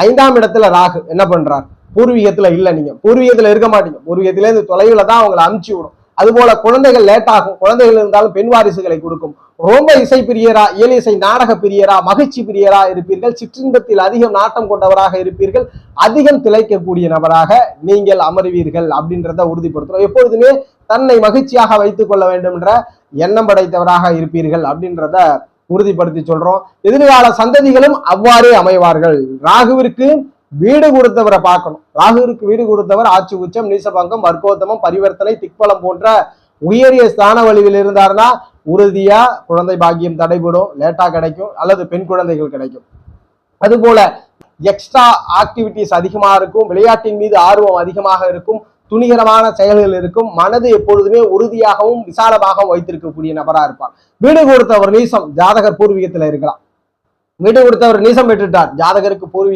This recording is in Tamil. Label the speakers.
Speaker 1: 5ஆம் இடத்துல ராகு என்ன பண்றார்? பூர்வீகத்துல இல்ல, நீங்க பூர்வீகத்துல இருக்க மாட்டீங்க, பூர்வீகத்தில இருந்து தொலைவுல தான் அவங்களை அமுச்சு விடும். அது போல குழந்தைகள் லேட் ஆகும், குழந்தைகள் இருந்தாலும் பெண் வாரிசுகளை கொடுக்கும். ரொம்ப இசை பிரியரா, இயல் இசை நாடக பிரியரா, மகிழ்ச்சி பிரியரா இருப்பீர்கள். சிற்றின்பத்தில் அதிகம் நாட்டம் கொண்டவராக இருப்பீர்கள். அதிகம் திளைக்கக்கூடிய நபராக நீங்கள் அமர்வீர்கள் அப்படின்றத உறுதிப்படுத்துறோம். எப்பொழுதுமே தன்னை மகிழ்ச்சியாக வைத்துக் கொள்ள வேண்டும் என்ற எண்ணம் படைத்தவராக இருப்பீர்கள் அப்படின்றத உறுதிப்படுத்தி சொல்றோம். எதிர்கால சந்ததிகளும் அவ்வாறே அமைவார்கள். ராகுவிற்கு வீடு கொடுத்தவரை பார்க்கணும். ராகுவிற்கு வீடு கொடுத்தவர் ஆட்சி உச்சம், நீசபங்கம், வர்க்கோத்தமம், பரிவர்த்தனை, திக்பலம் போன்ற உயரிய ஸ்தான வழிவில் இருந்தார்னா உறுதியா குழந்தை பாக்கியம் தடைபடும், லேட்டா கிடைக்கும், அல்லது பெண் குழந்தைகள் கிடைக்கும். அது போல எக்ஸ்ட்ரா ஆக்டிவிட்டிஸ் அதிகமா இருக்கும், விளையாட்டின் மீது ஆர்வம் அதிகமாக இருக்கும், துணிகரமான செயல்கள் இருக்கும், மனது எப்பொழுதுமே உறுதியாகவும் விசாலமாகவும் வைத்திருக்கக்கூடிய நபரா இருப்பார். வீடு கொடுத்தவர் நீசம், ஜாதகர் பூர்வீகத்துல இருக்கலாம். வீடு கொடுத்தவர் நீசம் பெற்றுட்டார், ஜாதகருக்கு பூர்வீக